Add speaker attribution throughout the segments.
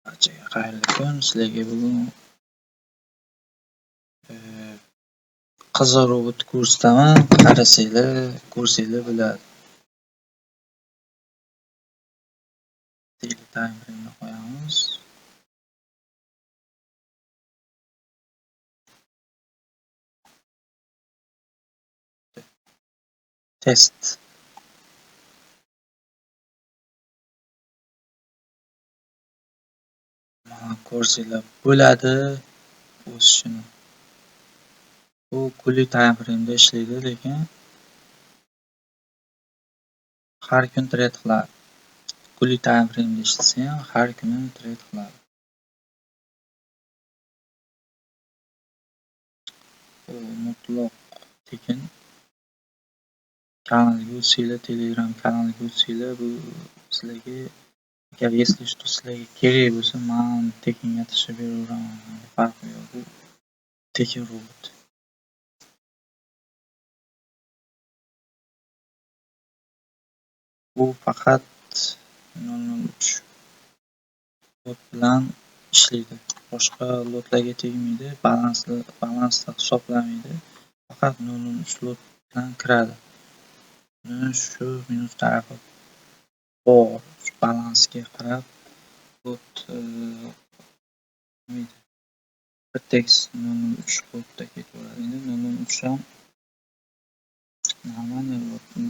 Speaker 1: Barchaga xayrli kun. Sizlarga bugun qiziq robot ko'rsataman. Qarasanglar, ko'rsanglar bo'ladi. Daily time frame'ni qo'yamiz. Test. Mana ko'rsanglar bo'ladi o'sishini. Bu kunlik time frame'da ishlaydi, lekin har kun trade qiladi. Kunlik time frame'da ishlasa ham har kuni trade qiladi. Bu mutlaq tekin. Kanalga o'tsanglar, Telegram kanaliga o'tsanglar, bu sizlarga agar если что sizlarga kerak bo'lsa, men tekinga tashlab beraveraman. Farqi yo'q. Bu tekin robot. Bu faqat 003 lot bilan ishlaydi. Boshqa lotlarga tegmaydi, balansda hisoblamaydi. Faqat 003 lot bilan kiradi. Buni shu minus tarafi bor. Balansga qarab lot bir tekst 003 lotda ketaveradi. Endi 003 ham normal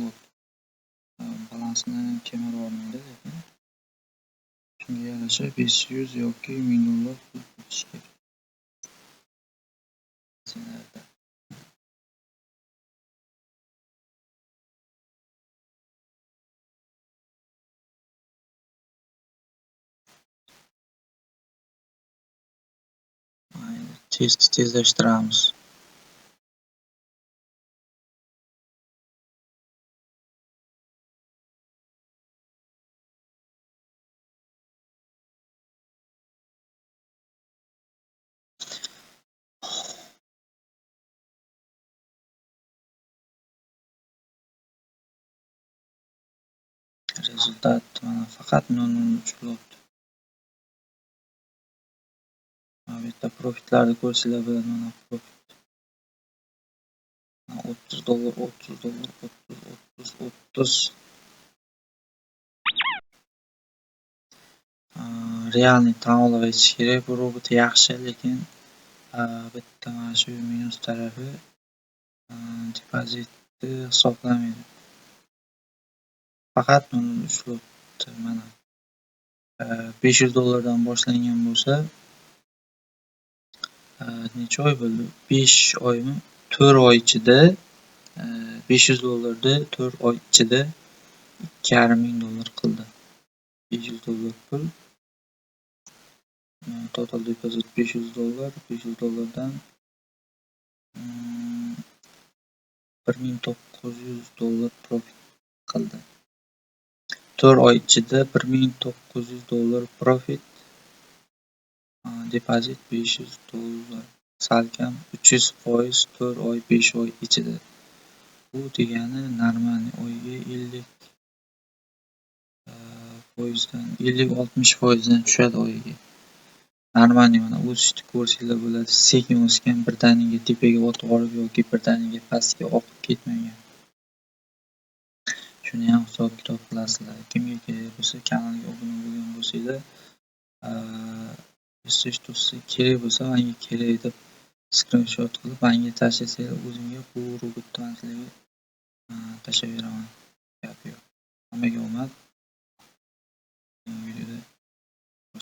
Speaker 1: lot. Balansni kemira olmaydi, lekin shunga yarasha 500 yoki 1000 dollar pul ketishi kerak. Tezlashtiramiz. Rezultat mana faqat 003 lot. Mana bu yerda profitlarni ko'rsanglar bo'ladi. Mana profit 30 dollar, 30 dollar, 30. Realni tan olib aytish kerak, bu robot yaxshi, lekin bitta mana shu minus tarafi depozitni hisoblamaydi. Faqat 003 lot. Mana 500 dollardan boshlangan bo'lsa, necha oy bo'ldi? 5 oymi? 4 oy ichida 500 dollarni 4 oy ichida 2500 dollar qildi. 500 dollar pul. Total deposit 500 dollar. 500 dollardan 1900 dollar profit qildi. 4 oy ichida 1900 dollar profit. Depozit 500 dollar. Salkam 300% 4 oy 5 oy ichida. Bu degani normal oyga 50-60% dan tushadi oyiga. Normal mana o'sishni ko'rsanglar bo'ladi. Sekin o'sgan, birdaniga tepaga o'tib olib yoki birdaniga pastga oqib ketmagan. Shuni ham hisob-kitob qilasizlar. Kimga kerak bo'lsa, kanalga obuna bo'lgan bo'lsanglar, если что kerak bo'lsa, menga kerak deb skrinshot qilib menga tashlasanglar, o'zimga bu robotni sizlarga tashlab beraman. Gap yo'q. Hammaga omad.